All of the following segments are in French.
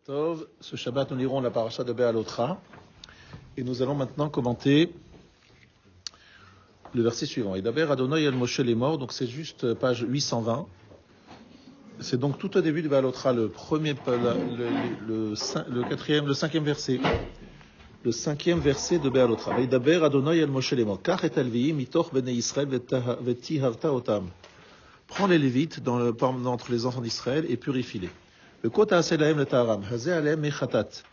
Tov, ce Shabbat, nous lirons la paracha de Béalotra et nous allons maintenant commenter le verset suivant. Et d'abord, Adonai el Moshe les morts, donc c'est juste page 820. C'est donc tout au début de Béalotra, le cinquième verset. Le cinquième verset de Béalotra. Et d'abord, Adonai el Moshe les morts. Kach et alviim mitoch bnei Israël vetiharta otam. Prends les Lévites entre les enfants d'Israël et purifie-les. Le kota aselahem le taharam, hazeh alem mechatat,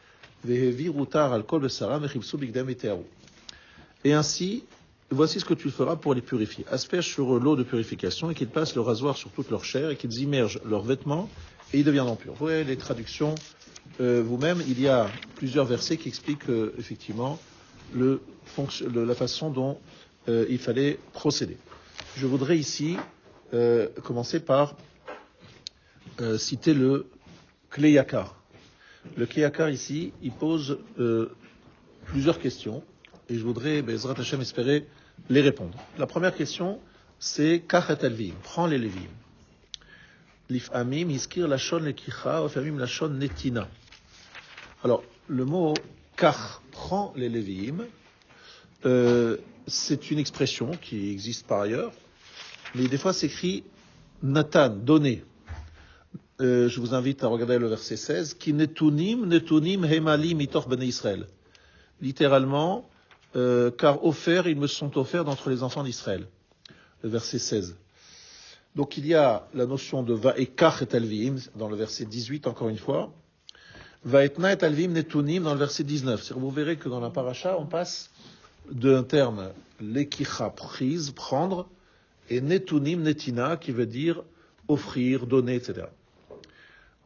veheviru tar al kol besaram, vechipsu bigdem etearu. Et ainsi, voici ce que tu feras pour les purifier. Asperge sur l'eau de purification et qu'ils passent le rasoir sur toute leur chair et qu'ils immergent leurs vêtements et ils deviendront purs. Vous voyez les traductions vous-même, il y a plusieurs versets qui expliquent effectivement la façon dont il fallait procéder. Je voudrais ici commencer par citer le Kleyakar. Le Kleyakar ici, il pose plusieurs questions et je voudrais, Bezrat Hashem, espérer les répondre. La première question, c'est Kachet Alvim, prends les Lévim. Lif'amim, iskir lachon lekicha, ofamim lachon netina. Alors, le mot Kach, prends les Lévim, c'est une expression qui existe par ailleurs, mais des fois c'est écrit Nathan, donner. Je vous invite à regarder le verset 16, qui netunim hemali mitor bnei Israël. Littéralement, car offerts, ils me sont offerts d'entre les enfants d'Israël. Le verset 16. Donc il y a la notion de va'ekach et alvim, dans le verset 18 encore une fois. Va'etna et alvim netunim dans le verset 19. C'est-à-dire, vous verrez que dans la paracha, on passe d'un terme lekicha, prise, prendre, et netunim, netina, qui veut dire offrir, donner, etc.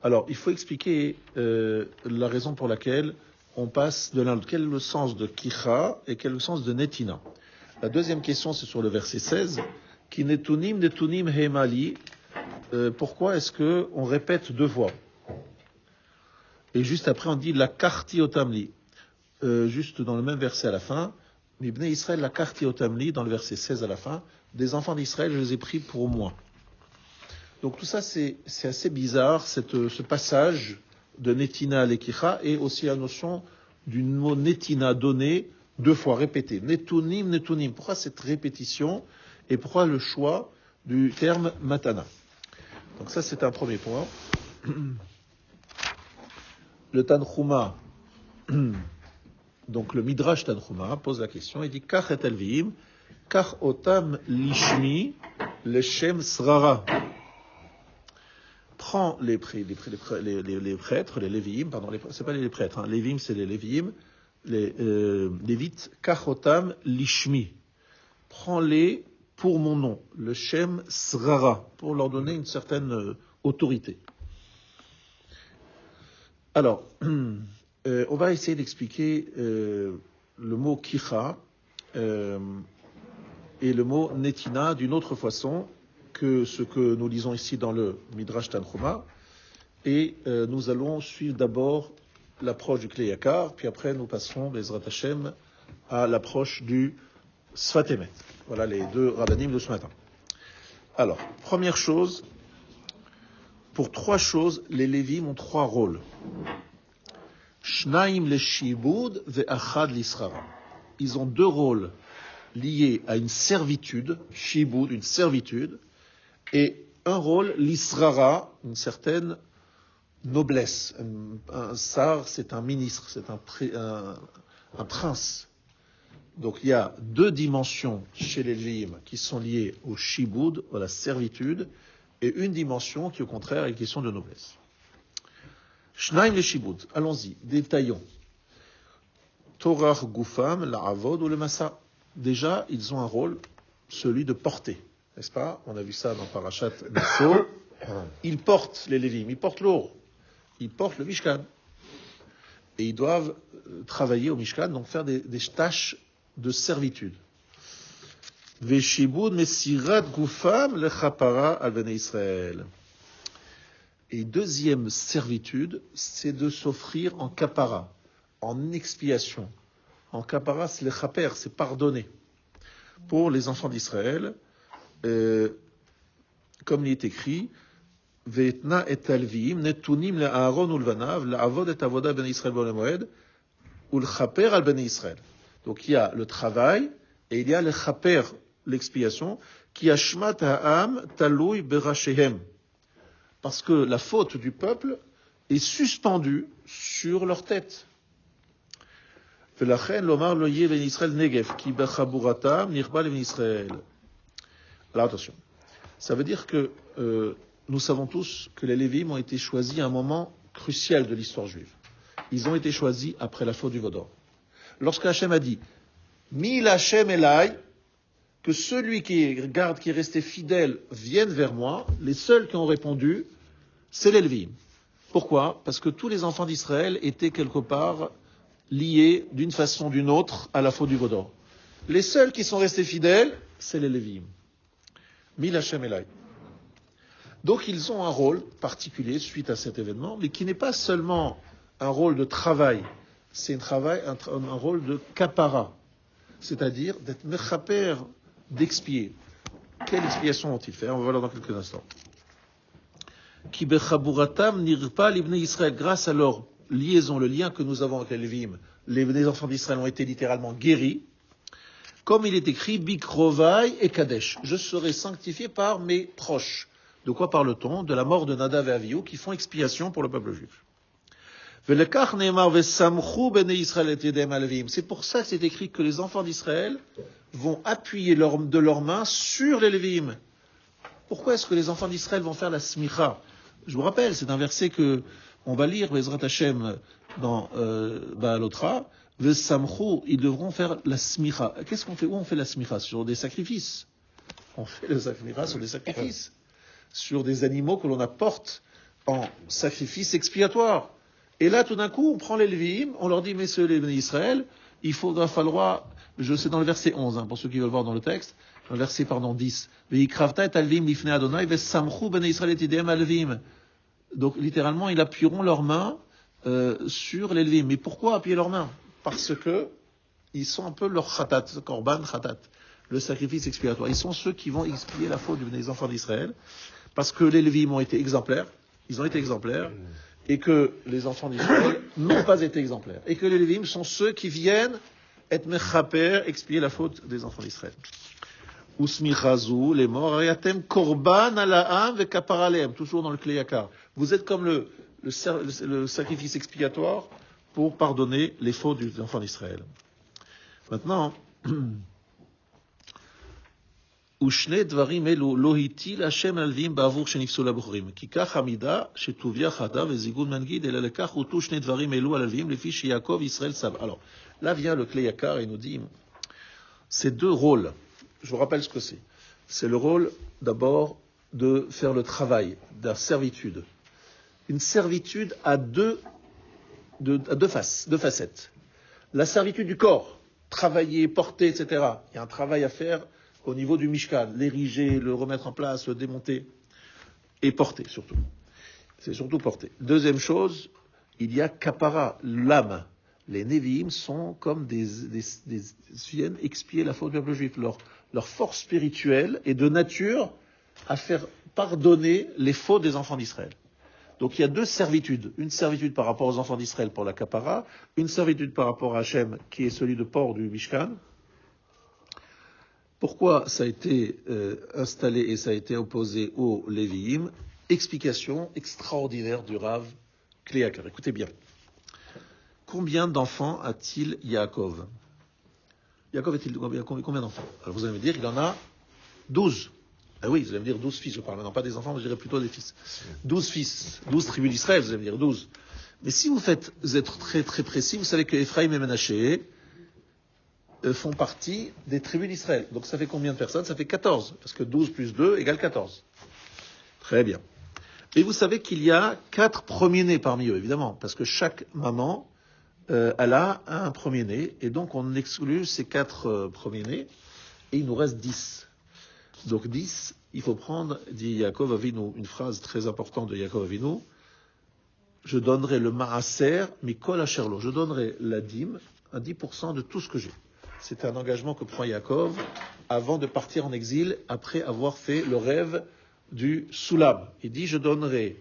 Alors, il faut expliquer la raison pour laquelle on passe de l'un à l'autre. Quel est le sens de kicha et quel est le sens de netina? La deuxième question, c'est sur le verset 16. Ki netunim hemali. Pourquoi est-ce qu'on répète deux fois? Et juste après, on dit la karti otamli. Juste dans le même verset à la fin. Mibnei Israël, la karti otamli, dans le verset 16 à la fin. Des enfants d'Israël, je les ai pris pour moi. Donc tout ça, c'est assez bizarre, ce passage de netina à lekicha, et aussi la notion du mot netina donné, deux fois répété. Netunim. Pourquoi cette répétition et pourquoi le choix du terme matana? Donc ça, c'est un premier point. Le Tanchuma, donc le Midrash Tanchuma, pose la question, il dit Kach et alviim, kach otam lishmi, leshem srara. Prends les prêtres, les léviim, pardon, c'est pas les prêtres, léviim c'est les léviim, les lévites, kachotam lishmi. Prends-les pour mon nom, le shem srara, pour leur donner une certaine autorité. Alors, on va essayer d'expliquer le mot kicha et le mot netina d'une autre façon que ce que nous lisons ici dans le Midrash Tanchuma, et nous allons suivre d'abord l'approche du Kleyakar, puis après nous passerons, Bezrat Hashem, à l'approche du Sfat Emet. Voilà les deux rabbanim de ce matin. Alors, première chose, pour trois choses, les Lévim ont trois rôles. Shnaim leshibud ve'achad l'israra. Ils ont deux rôles liés à une servitude, shibud, une servitude, et un rôle, l'israra, une certaine noblesse. Un sar, c'est un ministre, c'est un prince. Donc il y a deux dimensions chez les Lévim qui sont liées au shibud, à la servitude, et une dimension qui au contraire est une question de noblesse. Shnaim le shibud, allons-y, détaillons. Torah gufam, la avod ou le massa. Déjà, ils ont un rôle, celui de porter. N'est-ce pas? On a vu ça dans Parashat Naso. Ils portent les Lévim, ils portent l'eau, ils portent le Mishkan. Et ils doivent travailler au Mishkan, donc faire des tâches de servitude. Veshibud mesirat gufam lechapara al bnei Israël. Et deuxième servitude, c'est de s'offrir en kapara, en expiation. En kapara, c'est le chaper, c'est pardonner. Pour les enfants d'Israël, comme il est écrit, Ve'etna et alviim netunim le'Aaron ulvanav la'avod et avoda ben Israël b'ol hamoed ulchaper al ben Israël. Donc il y a le travail et il y a le chaper, l'expiation, qui ashmat ha'am talui berashehem. Parce que la faute du peuple est suspendue sur leur tête. Velachen lomar lo yeh ben Israël negev ki bechaburatam nirba le ben Israël. Alors attention, ça veut dire que nous savons tous que les Lévim ont été choisis à un moment crucial de l'histoire juive. Ils ont été choisis après la faute du veau d'or. Lorsque Hachem a dit Mi Hachem Elai, que celui qui est resté fidèle vienne vers moi, les seuls qui ont répondu, c'est les Lévim. Pourquoi ? Parce que tous les enfants d'Israël étaient quelque part liés d'une façon ou d'une autre à la faute du veau d'or. Les seuls qui sont restés fidèles, c'est les Lévim. Mi Hachem Elai. Donc ils ont un rôle particulier suite à cet événement, mais qui n'est pas seulement un rôle de travail, c'est un rôle de kapara, c'est-à-dire d'être mechaper, d'expier. Quelle expiation vont-ils faire ? On va voir dans quelques instants. Ki bechaburatam nirpa libnei Israël, grâce à leur liaison, le lien que nous avons avec les Lévim, les enfants d'Israël ont été littéralement guéris, comme il est écrit, Bikrovai et Kadesh, je serai sanctifié par mes proches. De quoi parle-t-on ? De la mort de Nadav et Avihu qui font expiation pour le peuple juif. C'est pour ça que c'est écrit que les enfants d'Israël vont appuyer de leurs mains sur les Lévim. Pourquoi est-ce que les enfants d'Israël vont faire la smicha ? Je vous rappelle, c'est un verset que on va lire, Bezrat Hashem, dans Ba'alotra. Vesamchu, ils devront faire la smicha. Qu'est-ce qu'on fait ? Où on fait la smicha ? Sur des sacrifices. On fait la smicha sur des sacrifices. Sur des animaux que l'on apporte en sacrifice expiatoire. Et là, tout d'un coup, on prend les Lévim, on leur dit, messieurs les bénis d'Israël, il va falloir, je sais dans le verset 11, pour ceux qui veulent voir dans le texte, dans le verset, 10, donc, littéralement, ils appuieront leurs mains sur les Lévim. Mais pourquoi appuyer leurs mains ? Parce que ils sont un peu leur khatat, korban khatat, le sacrifice expiatoire. Ils sont ceux qui vont expier la faute des enfants d'Israël, parce que les Lévim ont été exemplaires, et que les enfants d'Israël n'ont pas été exemplaires, et que les Lévim sont ceux qui viennent être mechaper, expier la faute des enfants d'Israël. Usmichazu, les morts, ariatem korban alaam ve kaparaleem, toujours dans le Kleyakar. Vous êtes comme le sacrifice expiatoire pour pardonner les fautes des enfants d'Israël. Maintenant, ושני דברים אלו לא הטיל השם על לווים בעבור שנפסו לבחורים. כי כך המידה שטוביה חדה וזיגון מנגיד, אלא לכך הוטלו שני דברים אלו על הלווים לפי שיעקב ישראל סב. Alors, là vient le Kleyakar et nous dit, ces deux rôles, je vous rappelle ce que c'est. C'est le rôle d'abord de faire le travail, de la servitude. Une servitude à deux facettes. La servitude du corps, travailler, porter, etc. Il y a un travail à faire au niveau du Mishkan, l'ériger, le remettre en place, le démonter, et porter surtout. C'est surtout porter. Deuxième chose, il y a kapara, l'âme. Les Nevi'im sont comme viennent expier la faute du peuple juif. Leur force spirituelle est de nature à faire pardonner les fautes des enfants d'Israël. Donc il y a deux servitudes. Une servitude par rapport aux enfants d'Israël pour la kapara, une servitude par rapport à Hachem, qui est celui de port du Mishkan. Pourquoi ça a été installé et ça a été opposé aux Lévi'im ? Explication extraordinaire du Rav Kleyakar. Écoutez bien. Combien d'enfants a-t-il Yaakov ? Yaakov a-t-il combien d'enfants ? Alors vous allez me dire, il en a 12. Ah oui, vous allez me dire 12 fils, je parle maintenant pas des enfants, mais je dirais plutôt des fils. 12 fils, 12 tribus d'Israël, vous allez me dire 12. Mais si vous êtes très très précis, vous savez que Ephraïm et Menaché font partie des tribus d'Israël. Donc ça fait combien de personnes ? Ça fait 14, parce que 12 plus 2 égale 14. Très bien. Et vous savez qu'il y a 4 premiers-nés parmi eux, évidemment, parce que chaque maman, elle a un premier-né, et donc on exclut ces 4 premiers-nés, et il nous reste 10. Donc 10, il faut prendre, dit Yaakov Avinu, une phrase très importante de Yaakov Avinu, je donnerai le maaser, mikol asherlo, je donnerai la dîme, à 10% de tout ce que j'ai. C'est un engagement que prend Yaakov avant de partir en exil, après avoir fait le rêve du Soulam. Il dit, je donnerai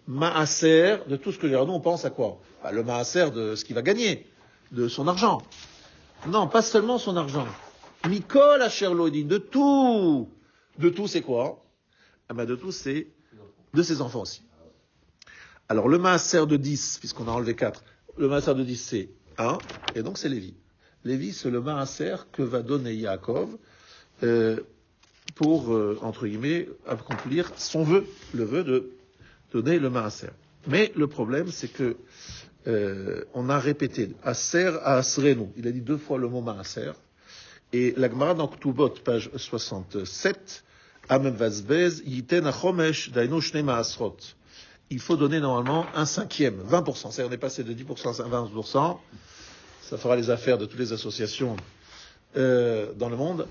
Maaser de tout ce que j'ai. Alors nous, on pense à quoi? Le Maaser de ce qu'il va gagner, de son argent. Non, pas seulement son argent. Mikol Asherlo, il dit, de tout. De tout, c'est quoi? De tout, c'est de ses enfants aussi. Alors, le Maaser de 10, puisqu'on a enlevé 4, le Maaser de 10, c'est 1, et donc c'est Lévi. Lévi, c'est le Maaser que va donner Yaakov pour, entre guillemets, accomplir son vœu, le vœu de donner le Maaser. Mais le problème, c'est que on a répété Aser à Asrenu. Il a dit 2 fois le mot Maaser. Et la Gemara dans Ktubot, page 67, Amem Vazbez, Yiten Achomesh, Dainu Shnei Maasrot. Il faut donner normalement 1/5, 20%. C'est-à-dire on est passé de 10% à 20%. Ça fera les affaires de toutes les associations dans le monde.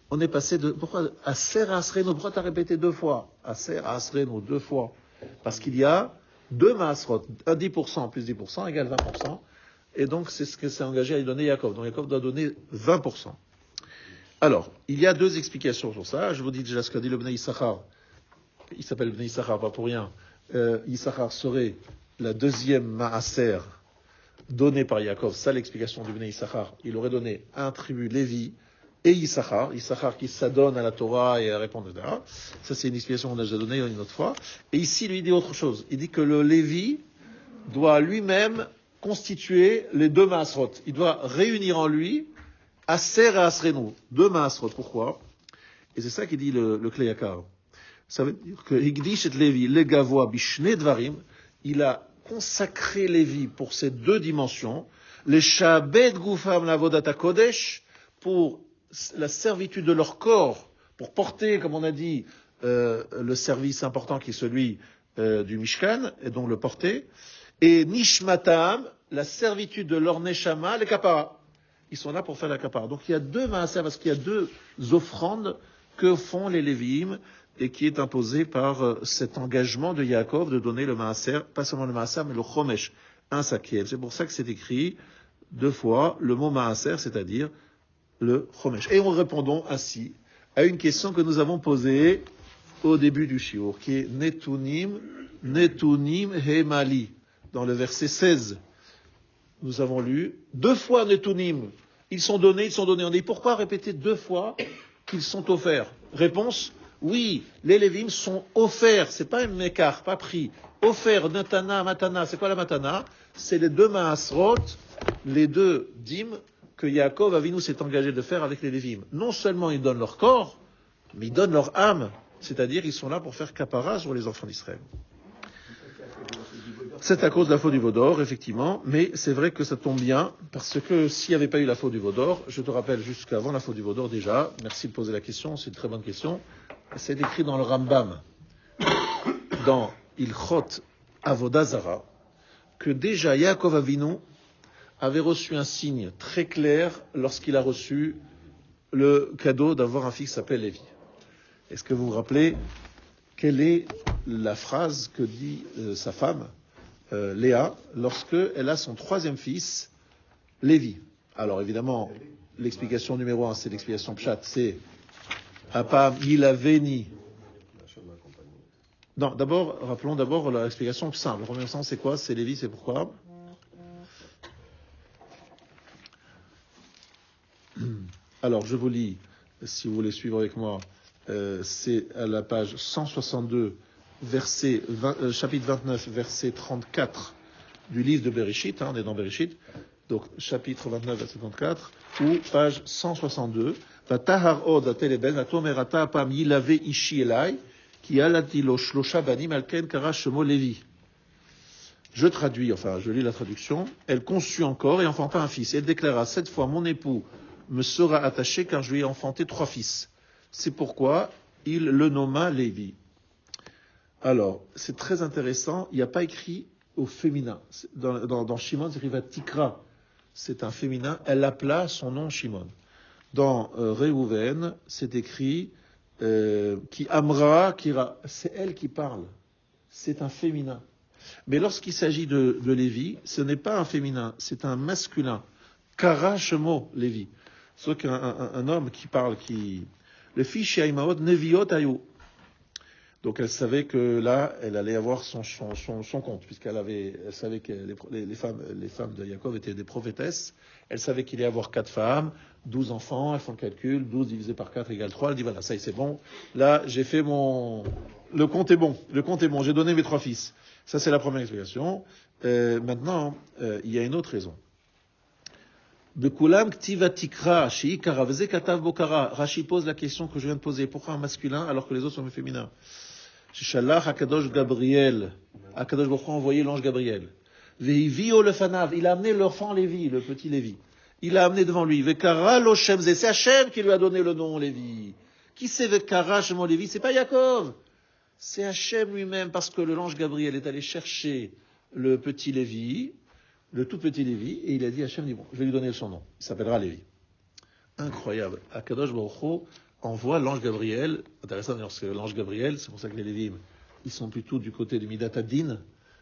On est passé de... Pourquoi Aser à Asrenu? Pourquoi t'as répété 2 fois Aser à Asrenu, 2 fois. Parce qu'il y a 2 Maasrot. 10% plus 10% égale 20%. Et donc c'est ce que s'est engagé à lui donner Yaakov. Donc Yaakov doit donner 20%. Alors, il y a 2 explications sur ça. Je vous dis déjà ce qu'a dit le Bnei Issachar. Il s'appelle Bnei Issachar, pas pour rien. Issachar serait la 2e Maaser donnée par Yaakov. Ça, l'explication du Bnei Issachar. Il aurait donné un tribut Lévi et Issachar. Issachar qui s'adonne à la Torah et à répondre, etc. Ça, c'est une explication qu'on a déjà donnée une autre fois. Et ici, lui, il dit autre chose. Il dit que le Lévi doit lui-même constituer les 2 Maasrot. Il doit réunir en lui Aser et Asrenu, 2 Maasrot. Pourquoi? Et c'est ça qu'il dit le Kleyakar. Ça veut dire que Higdish et Lévi, le Gavoa Bishne Dvarim, il a consacré Lévi pour ces 2 dimensions, les Shabed Gufam Lavodata Kodesh, pour la servitude de leur corps, pour porter, comme on a dit, le service important qui est celui du Mishkan, et donc le porter, et Nishmatam, la servitude de leur Neshama, les Kapara. Ils sont là pour faire la Kapara. Donc il y a 2 Maaser, parce qu'il y a 2 offrandes que font les Lévi'im, et qui est imposé par cet engagement de Yaakov de donner le Maaser, pas seulement le Maaser, mais le Chomesh, 1/5. C'est pour ça que c'est écrit 2 fois le mot Maaser, c'est-à-dire le Chomesh. Et nous répondons ainsi à une question que nous avons posée au début du shiur, qui est Netunim Hemali. Dans le verset 16, nous avons lu 2 fois Netunim. Ils sont donnés. On dit pourquoi répéter 2 fois qu'ils sont offerts? Réponse: oui, les Lévim sont offerts, c'est pas un mécart, pas pris. Offerts, Natana, Matana. C'est quoi la Matana? C'est les 2 Maasrot, les 2 dîmes que Yaakov Avinu s'est engagé de faire avec les Lévim. Non seulement ils donnent leur corps, mais ils donnent leur âme. C'est-à-dire ils sont là pour faire capara sur les enfants d'Israël. C'est à cause de la faute du Vaudor, effectivement, mais c'est vrai que ça tombe bien, parce que s'il n'y avait pas eu la faute du Vaudor, je te rappelle jusqu'avant la faute du Vaudor déjà, merci de poser la question, c'est une très bonne question, c'est écrit dans le Rambam, dans Ilchot Avodah Zara, que déjà Yaakov Avinu avait reçu un signe très clair lorsqu'il a reçu le cadeau d'avoir un fils qui s'appelle Lévi. Est-ce que vous vous rappelez quelle est la phrase que dit sa femme Léa, lorsqu'elle a son 3e fils, Lévi? Alors évidemment, l'explication numéro 1, c'est l'explication Pshat, c'est Apam Ilaveni. Non, rappelons d'abord l'explication simple. Le premier sens, c'est quoi? C'est Lévi, c'est pourquoi? Alors, je vous lis, si vous voulez suivre avec moi, c'est à la page 162, chapitre 29, verset 34 du livre de Bereshit, on est dans Bereshit, donc chapitre 29, verset 34, ou page 162, Vatahar od ateleben atomerata apam yilave ishi elai, ki alatilo shlosha banim alken kara shemo Lévi. Je lis la traduction. Elle conçut encore et enfanta un fils. Elle déclara 7 fois: mon époux me sera attaché car je lui ai enfanté 3 fils. C'est pourquoi il le nomma Lévi. Alors, c'est très intéressant, il n'y a pas écrit au féminin. Dans Shimon, c'est écrit Vatikra, c'est un féminin, elle appela son nom Shimon. Dans Réhouven, c'est écrit Ki Amra, Kira, c'est elle qui parle, c'est un féminin. Mais lorsqu'il s'agit de Lévi, ce n'est pas un féminin, c'est un masculin. Kara Shemo Lévi. Sauf qu'un homme qui parle, le fils chez Aimaot Neviot Ayou. Donc elle savait que là, elle allait avoir son compte, elle savait que les femmes de Yaakov étaient des prophétesses. Elle savait qu'il allait avoir 4 femmes, 12 enfants, elles font le calcul, 12 divisé par 4 égale 3. Elle dit voilà, ça y est, c'est bon. Là, j'ai fait le compte est bon, j'ai donné mes 3 fils. Ça, c'est la première explication. Maintenant, il y a une autre raison. Bekulam ktiva tikra, sheikara, veze katav bokara. Rashi pose la question que je viens de poser. Pourquoi un masculin alors que les autres sont féminins? Shalach Hakadosh Gabriel. Hakadosh Baruch Hu a envoyé l'ange Gabriel. Ve'ivio le fanav. Il a amené l'enfant Lévi, le petit Lévi. Il l'a amené devant lui. Vekara lo Shemze. C'est Hachem qui lui a donné le nom Lévi. Qui c'est Vekara Shemo Lévi? C'est pas Yaakov. C'est Hachem lui-même parce que l'ange Gabriel est allé chercher le petit Lévi, le tout petit Lévi, et il a dit Hachem dit bon, je vais lui donner son nom. Il s'appellera Lévi. Incroyable. Hakadosh Baruch Hu envoie l'ange Gabriel. Intéressant parce que l'ange Gabriel, c'est pour ça que les Lévim, ils sont plutôt du côté du Midat Ad-Din,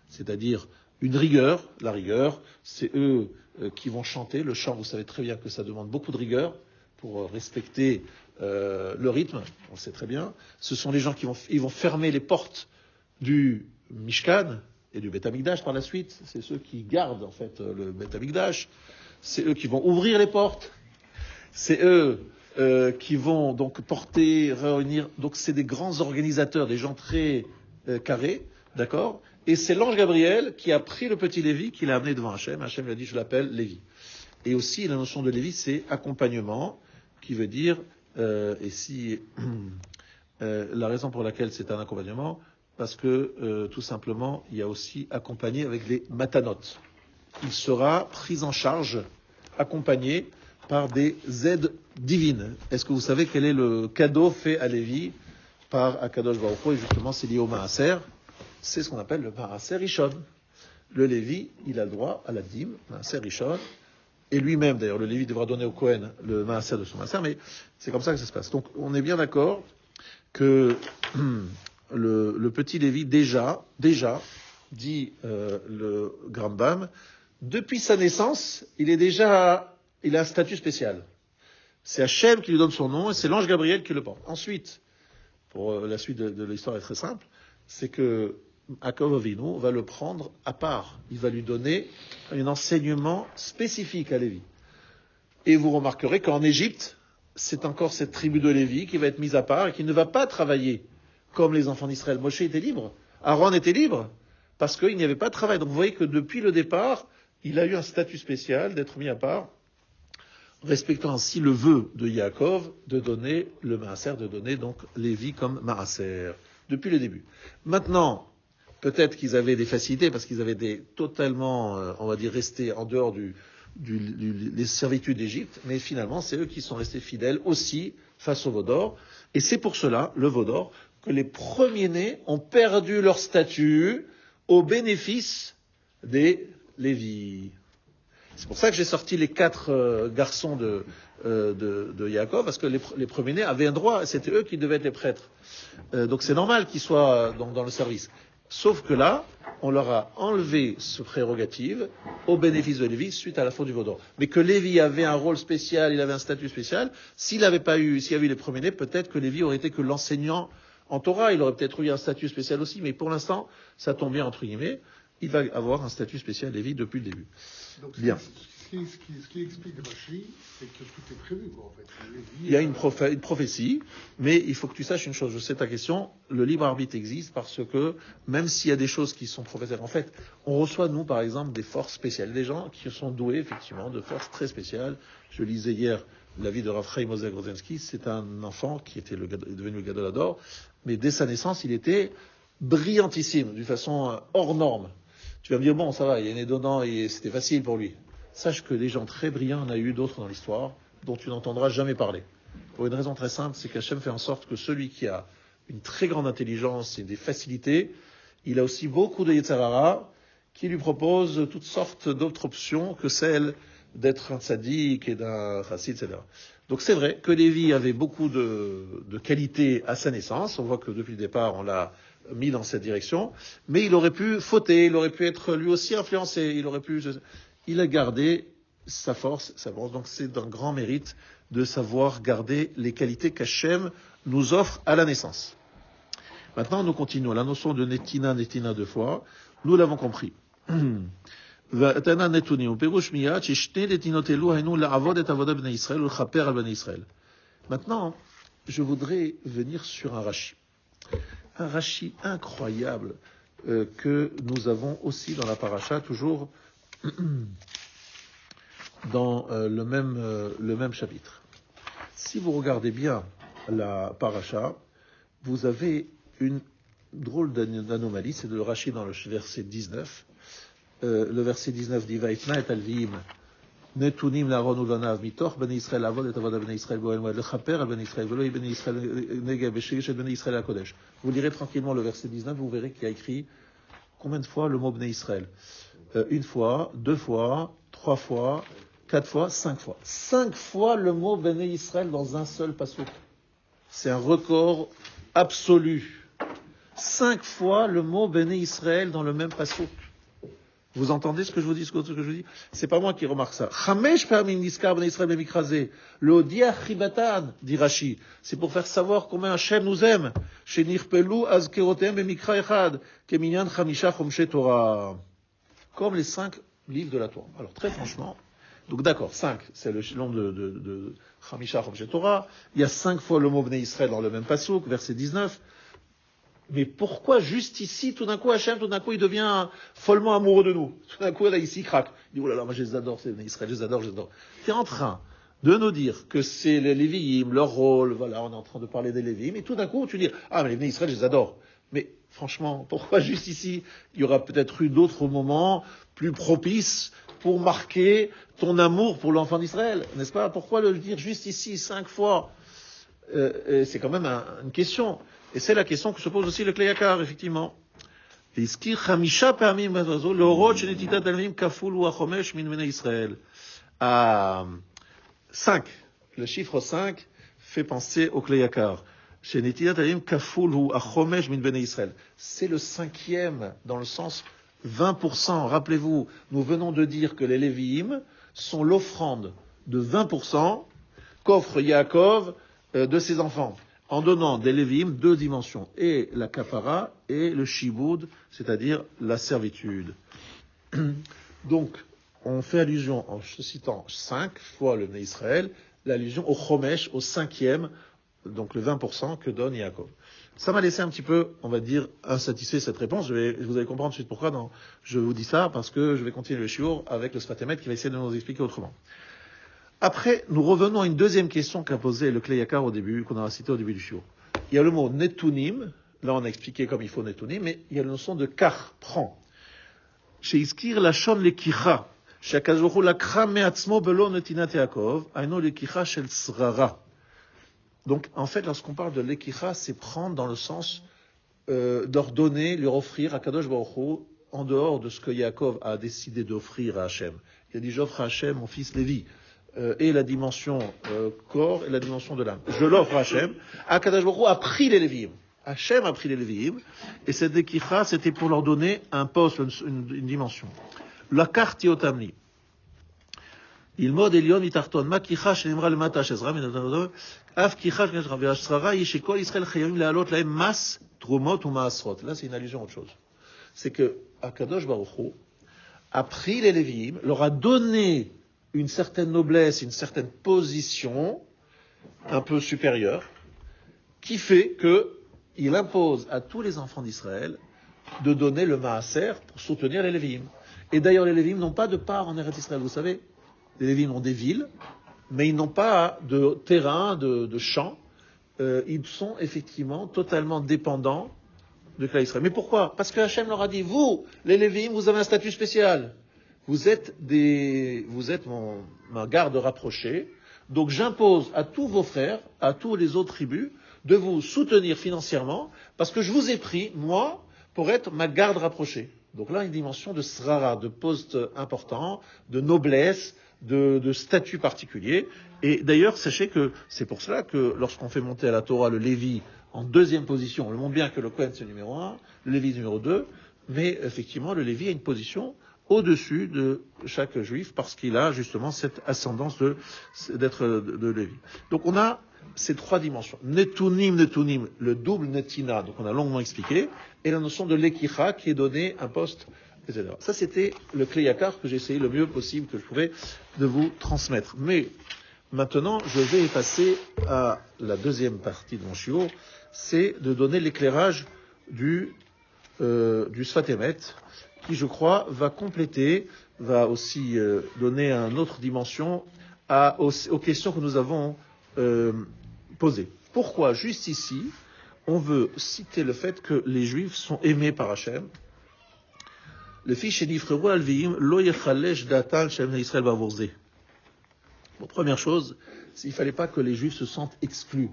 c'est-à-dire une rigueur. La rigueur, c'est eux qui vont chanter. Le chant, vous savez très bien que ça demande beaucoup de rigueur pour respecter le rythme, on le sait très bien. Ce sont les gens qui vont fermer les portes du Mishkan et du Beth Amikdash par la suite. C'est ceux qui gardent en fait le Beth Amikdash. C'est eux qui vont ouvrir les portes. C'est eux qui vont donc réunir. Donc c'est des grands organisateurs, des gens très carrés, d'accord. Et c'est l'ange Gabriel qui a pris le petit Lévi, qui l'a amené devant Hachem. Hachem lui a dit je l'appelle Lévi. Et aussi la notion de Lévi, c'est accompagnement, qui veut dire la raison pour laquelle c'est un accompagnement, parce que tout simplement il y a aussi accompagné avec les matanot. Il sera pris en charge, accompagné par des aides divines. Est-ce que vous savez quel est le cadeau fait à Lévi par Akadosh Baruch Hu? Et justement, c'est lié au Maaser. C'est ce qu'on appelle le Maaser Rishon. Le Lévi, il a le droit à la dîme, Maaser Rishon. Et lui-même, d'ailleurs, le Lévi devra donner au Kohen le Maaser de son Maaser, mais c'est comme ça que ça se passe. Donc, on est bien d'accord que le petit Lévi, déjà, dit le Rambam, depuis sa naissance, il a un statut spécial. C'est Hachem qui lui donne son nom et c'est l'ange Gabriel qui le porte. Ensuite, pour la suite de l'histoire est très simple, c'est que Yaakov Avinu va le prendre à part. Il va lui donner un enseignement spécifique à Lévi. Et vous remarquerez qu'en Égypte, c'est encore cette tribu de Lévi qui va être mise à part et qui ne va pas travailler comme les enfants d'Israël. Moshe était libre, Aaron était libre, parce qu'il n'y avait pas de travail. Donc vous voyez que depuis le départ, il a eu un statut spécial d'être mis à part, respectant ainsi le vœu de Yaakov de donner le Maaser, de donner donc Lévi comme Maaser, depuis le début. Maintenant, peut-être qu'ils avaient des facilités, parce qu'ils avaient totalement, on va dire, resté en dehors les servitudes d'Égypte, mais finalement, c'est eux qui sont restés fidèles aussi face au Vaudor. Et c'est pour cela, le Vaudor, que les premiers-nés ont perdu leur statut au bénéfice des Lévi. C'est pour ça que j'ai sorti les 4 garçons de Yaakov, parce que les premiers-nés avaient un droit, c'était eux qui devaient être les prêtres. Donc c'est normal qu'ils soient dans le service. Sauf que là, on leur a enlevé ce prérogative au bénéfice de Lévi suite à la faute du Vaudor. Mais que Lévi avait un rôle spécial, il avait un statut spécial, s'il y avait eu les premiers-nés, peut-être que Lévi aurait été que l'enseignant en Torah, il aurait peut-être eu un statut spécial aussi, mais pour l'instant, ça tombe bien entre guillemets, il va avoir un statut spécial Lévi depuis le début. Donc, bien. Ce qui explique Rashi, c'est que tout est prévu, quoi, en fait. Il y a une prophétie, mais il faut que tu saches une chose, je sais ta question, le libre arbitre existe parce que, même s'il y a des choses qui sont prophétiques, en fait, on reçoit, nous, par exemple, des forces spéciales, des gens qui sont doués, effectivement, de forces très spéciales. Je lisais hier la vie de Rav Chaim Ozer Grozensky, c'est un enfant qui était devenu le Gadol Hador, mais dès sa naissance, il était brillantissime, d'une façon hors norme. Tu vas me dire, bon, ça va, il est né dedans et c'était facile pour lui. Sache que des gens très brillants, on a eu d'autres dans l'histoire, dont tu n'entendras jamais parler. Pour une raison très simple, c'est qu'Hachem fait en sorte que celui qui a une très grande intelligence et des facilités, il a aussi beaucoup de Yetzer Hara qui lui propose toutes sortes d'autres options que celle d'être un tzaddik et d'un chassid, etc. Donc c'est vrai que Lévi avait beaucoup de qualités à sa naissance. On voit que depuis le départ, on l'a mis dans cette direction. Mais il aurait pu fauter, il aurait pu être lui aussi influencé, il a gardé sa force. Donc c'est d'un grand mérite de savoir garder les qualités qu'Hachem nous offre à la naissance. Maintenant, nous continuons. La notion de netina deux fois, nous l'avons compris. Maintenant, je voudrais venir sur un Rashi incroyable que nous avons aussi dans la paracha, toujours dans le même chapitre. Si vous regardez bien la paracha, vous avez une drôle d'anomalie, c'est le Rashi dans le verset 19. Le verset 19 dit Vaitna et Alviim Netunim l'Aaron ulanav mitoch bnei Israël avod et avoda bnei Israël goel moed lechaper al bnei Israël velo bnei Israël negeb b'sheish et bnei Israël hakodesh. Vous lirez tranquillement le verset 19, vous verrez qu'il y a écrit combien de fois le mot bnei Israël. Une fois, deux fois, trois fois, quatre fois, 5 fois. 5 fois le mot bnei Israël dans un seul passouk. C'est un record absolu. 5 fois le mot bnei Israël dans le même passouk. Vous entendez ce que je vous dis, C'est pas moi qui remarque ça. Chamesh parmi niskar bnei Israël b'mikraseh. Le odiach chibatan, dit Rashi. C'est pour faire savoir combien Hachem nous aime. Shenirpelu azkerotem b'mikra echad. Keminyan chamisha chomshe Torah. Comme les 5 livres de la Torah. Alors, très franchement, donc d'accord, 5, c'est le nom de chamisha chomshe Torah. Il y a 5 fois le mot bnei Israël dans le même passouk, verset 19. Mais pourquoi juste ici, tout d'un coup, Hachem, il devient follement amoureux de nous. Tout d'un coup, là, ici, il craque. Il dit, oh là là, moi, je les adore, c'est Israël, je les adore. Tu es en train de nous dire que c'est les Lévi'im, leur rôle, voilà, on est en train de parler des Lévi'im, et tout d'un coup, tu dis, ah, mais les Béné Israël, je les adore. Mais, franchement, pourquoi juste ici? Il y aura peut-être eu d'autres moments plus propices pour marquer ton amour pour l'enfant d'Israël, n'est-ce pas? Pourquoi le dire juste ici, 5 fois? C'est quand même une question. Et c'est la question que se pose aussi le Klei Yakar, effectivement. À 5, le chiffre 5 fait penser au Klei Yakar. C'est le 5e, dans le sens 20%. Rappelez-vous, nous venons de dire que les Lévi'im sont l'offrande de 20% qu'offre Yaakov de ses enfants, en donnant des Lévi'im 2 dimensions, et la kapara et le shiboud, c'est-à-dire la servitude. Donc, on fait allusion, en citant 5 fois le Bnei Israël, l'allusion au chomesh, au 5e, donc le 20% que donne Yaakov. Ça m'a laissé un petit peu, on va dire, insatisfait cette réponse. Vous allez comprendre ensuite pourquoi. Je vous dis ça parce que je vais continuer le shiur avec le Sfat Emet qui va essayer de nous expliquer autrement. Après, nous revenons à une deuxième question qu'a posée le Klei Yakar au début, qu'on a cité au début du shiur. Il y a le mot netunim, là on a expliqué comme il faut netunim, mais il y a la notion de kar, prend. Chez Iskir, la shon lekicha, chez Akazoru lakra me'atzmo belo netinat Yaakov, aino lekicha shel srara. Donc, en fait, lorsqu'on parle de lekicha, c'est prendre dans le sens leur donner, leur offrir à Kadosh Baruch Hu, en dehors de ce que Yaakov a décidé d'offrir à Hachem. Il a dit, j'offre à Hachem mon fils Lévi. Et la dimension corps et la dimension de l'âme. Je l'offre à Hachem. Akadosh Baruch Hu a pris les Lévi'im. Hachem a pris les Lévi'im. Et cette Lekicha, c'était pour leur donner un poste, une dimension. La carte yotamni. Il mode Elion itarton. Ma kicha shenemra le mata shezra minatador. Av kicha shenemra ve'ashrara yishekol Israël chayim le'alot lahem mas trumot ou maasrot. Là, c'est une allusion à autre chose. C'est que Akadosh Baruch Hu a pris les Lévi'im, leur a donné une certaine noblesse, une certaine position un peu supérieure, qui fait qu'il impose à tous les enfants d'Israël de donner le maaser pour soutenir les Lévi'im. Et d'ailleurs, les Lévi'im n'ont pas de part en Eretz Israël, vous savez. Les Lévi'im ont des villes, mais ils n'ont pas de terrain, de champs. Ils sont effectivement totalement dépendants de Klal Israël. Mais pourquoi? Parce que Hachem leur a dit, vous, les Lévi'im, vous avez un statut spécial. Vous êtes ma garde rapprochée, donc j'impose à tous vos frères, à tous les autres tribus, de vous soutenir financièrement, parce que je vous ai pris, moi, pour être ma garde rapprochée. Donc là, une dimension de srara, de poste important, de noblesse, de statut particulier. Et d'ailleurs, sachez que c'est pour cela que lorsqu'on fait monter à la Torah le Lévi en 2e position, on le montre bien que le Kohen c'est numéro 1, le Lévi numéro 2, mais effectivement, le Lévi a une position au-dessus de chaque juif, parce qu'il a justement cette ascendance d'être de Lévi. Donc on a ces trois dimensions. Netunim, le double netina, donc on a longuement expliqué, et la notion de lekicha qui est donnée un poste, etc. Ça, c'était le Kleyakar que j'ai essayé le mieux possible que je pouvais de vous transmettre. Mais maintenant, je vais passer à la deuxième partie de mon shiur, c'est de donner l'éclairage du Sfat Emet, qui, je crois, va compléter, va aussi donner une autre dimension aux questions que nous avons posées. Pourquoi, juste ici, on veut citer le fait que les Juifs sont aimés par Hachem. Le fiche nifreru alviim lo yechalesh datal shem Israël bavorzeh. Bon, première chose, il ne fallait pas que les Juifs se sentent exclus.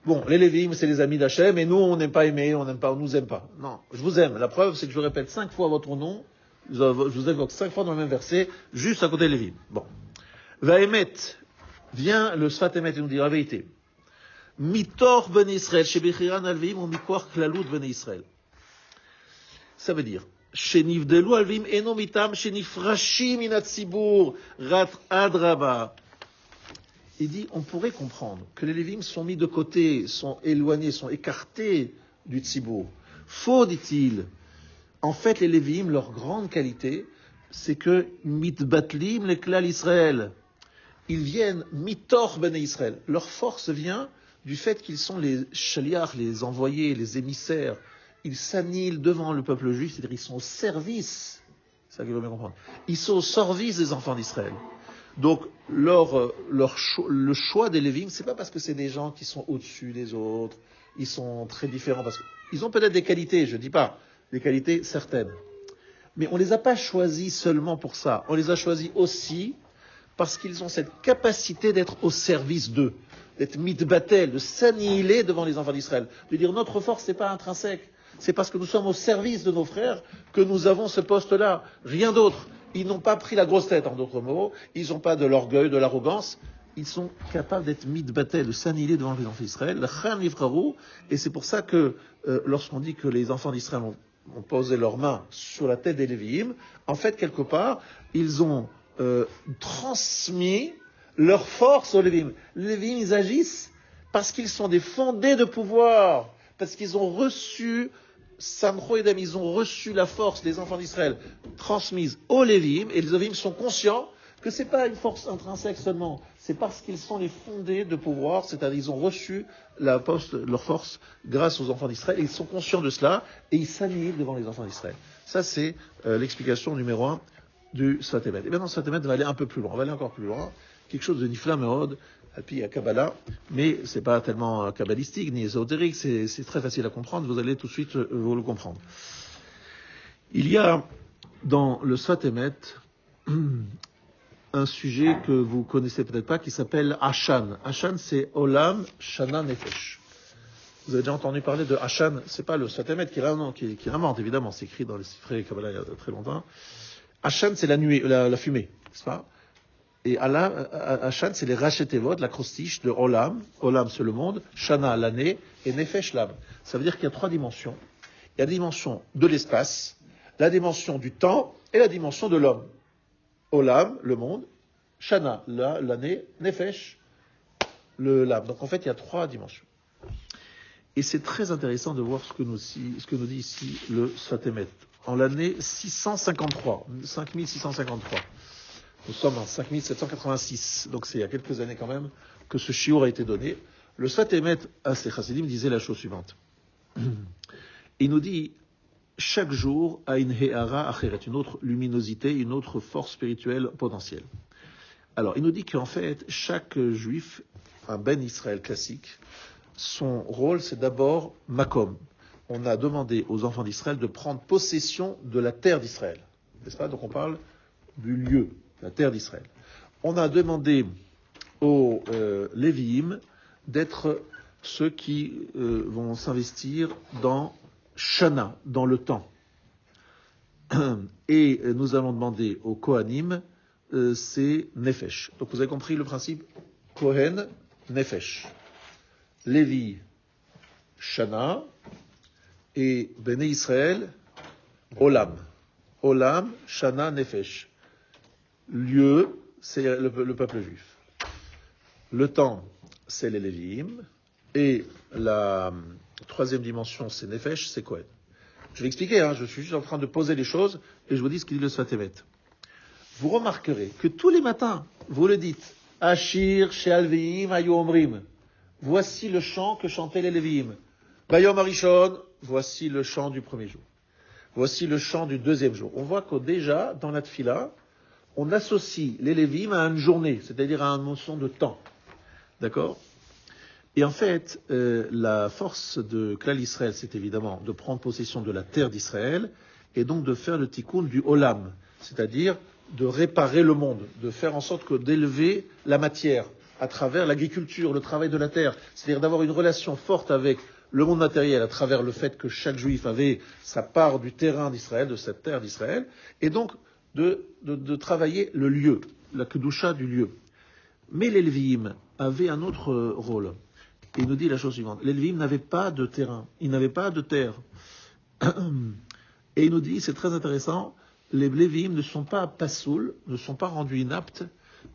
Bon, les Lévi'im, c'est les amis d'Hachem, et nous, on n'aime pas aimer, on nous aime pas. Non, je vous aime. La preuve, c'est que je répète 5 fois votre nom, je vous évoque 5 fois dans le même verset, juste à côté des Lévi'im. Bon. Vaemet, vient le Sfat Emet et nous dit la vérité. Mitor ben Israël, shebechiran alvi'im, ou mikwar klalut ben Israël. Ça veut dire, shenivdelu alvi'im eno mitam, shenifrashim inat tzibur, rat adraba. Il dit, on pourrait comprendre que les Lévim sont mis de côté, sont éloignés, sont écartés du Tzibour. Faux, dit-il. En fait, les Lévim, leur grande qualité, c'est que mitbatlim le klal Israël. Ils viennent mitor ben Israël. Leur force vient du fait qu'ils sont les shaliach, les envoyés, les émissaires. Ils s'annihilent devant le peuple juif, c'est-à-dire ils sont au service. C'est ça qu'il faut bien comprendre. Ils sont au service des enfants d'Israël. Donc, le choix des Lévim, c'est pas parce que c'est des gens qui sont au-dessus des autres, ils sont très différents, parce qu'ils ont peut-être des qualités, je dis pas, des qualités certaines. Mais on les a pas choisis seulement pour ça. On les a choisis aussi parce qu'ils ont cette capacité d'être au service d'eux, d'être mitbatel, de s'annihiler devant les enfants d'Israël. De dire, notre force, c'est pas intrinsèque. C'est parce que nous sommes au service de nos frères que nous avons ce poste-là. Rien d'autre. Ils n'ont pas pris la grosse tête, en d'autres mots. Ils n'ont pas de l'orgueil, de l'arrogance. Ils sont capables d'être mitbatel, de s'annihiler devant les enfants d'Israël. Et c'est pour ça que, lorsqu'on dit que les enfants d'Israël ont posé leurs mains sur la tête des Lévi'im, en fait, quelque part, ils ont transmis leur force aux Lévi'im. Les Lévi'im, ils agissent parce qu'ils sont des fondés de pouvoir, parce qu'ils ont reçu Samcho Edem, ils ont reçu la force des enfants d'Israël transmise aux Lévi'im, et les Lévi'im sont conscients que c'est pas une force intrinsèque seulement, c'est parce qu'ils sont les fondés de pouvoir, c'est-à-dire ils ont reçu leur force grâce aux enfants d'Israël, et ils sont conscients de cela, et ils s'annihilent devant les enfants d'Israël. Ça, c'est l'explication numéro 1 du Sfat Emet. Et maintenant, le Sfat Emet va aller un peu plus loin, on va aller encore plus loin, quelque chose de Nifla Meod, puis à Kabbalah, mais c'est pas tellement kabbalistique ni ésotérique, c'est très facile à comprendre, vous allez tout de suite vous le comprendre. Il y a dans le Sfat Emet un sujet que vous connaissez peut-être pas qui s'appelle Hashan. Hashan, c'est Olam Shana Nefesh. Vous avez déjà entendu parler de Hashan, c'est pas le Sfat Emet qui l'invente, évidemment, c'est écrit dans les Sifrei Kabbalah il y a très longtemps. Hashan, c'est la nuée, la fumée, n'est-ce pas? Et Hashan, c'est les rachetevot, l'acrostiche de Olam. Olam, c'est le monde. Shana, l'année. Et Nefesh, l'âme. Ça veut dire qu'il y a 3 dimensions. Il y a la dimension de l'espace, la dimension du temps et la dimension de l'homme. Olam, le monde. Shana, l'année. Nefesh, l'âme. Donc en fait, il y a 3 dimensions. Et c'est très intéressant de voir ce que nous dit ici le Sfat Emet. En l'année 5653. Nous sommes en 5786, donc c'est il y a quelques années quand même que ce shiur a été donné. Le Sfat Emet à ses chassidim disait la chose suivante. Il nous dit, chaque jour a une he'ara acheret, une autre luminosité, une autre force spirituelle potentielle. Alors, il nous dit qu'en fait, chaque juif, un ben Israël classique, son rôle c'est d'abord makom. On a demandé aux enfants d'Israël de prendre possession de la terre d'Israël. N'est-ce pas? Donc on parle du lieu, la terre d'Israël. On a demandé aux Lévi'im d'être ceux qui vont s'investir dans Shana, dans le temps. Et nous allons demander aux Kohanim, c'est Nefesh. Donc vous avez compris le principe? Kohen, Nefesh. Lévi, Shana, et Béné Israël, Olam. Olam, Shana, Nefesh. Lieu, c'est le peuple juif. Le temps, c'est les Lévi'im. Et la troisième dimension, c'est Nefesh, c'est Kohen. Je vais expliquer, je suis juste en train de poser les choses et je vous dis ce qu'il dit le Sfatemet. Vous remarquerez que tous les matins, vous le dites, Ashir, She'alvi'im, Ayu Omrim. Voici le chant que chantaient les Lévi'im. Bayom Arishon, voici le chant du premier jour. Voici le chant du deuxième jour. On voit que déjà, dans la Tfila, on associe les Lévi'im à une journée, c'est-à-dire à une notion de temps. D'accord ? Et en fait, la force de Klal Israël, c'est évidemment de prendre possession de la terre d'Israël et donc de faire le tikkun du olam, c'est-à-dire de réparer le monde, de faire en sorte que d'élever la matière à travers l'agriculture, le travail de la terre, c'est-à-dire d'avoir une relation forte avec le monde matériel à travers le fait que chaque juif avait sa part du terrain d'Israël, de cette terre d'Israël, et donc de travailler le lieu, la kedusha du lieu. Mais les Lévi'im avaient un autre rôle. Et il nous dit la chose suivante. Les Lévi'im n'avaient pas de terrain, ils n'avaient pas de terre. Et il nous dit, c'est très intéressant, les Lévi'im ne sont pas passoul, ne sont pas rendus inaptes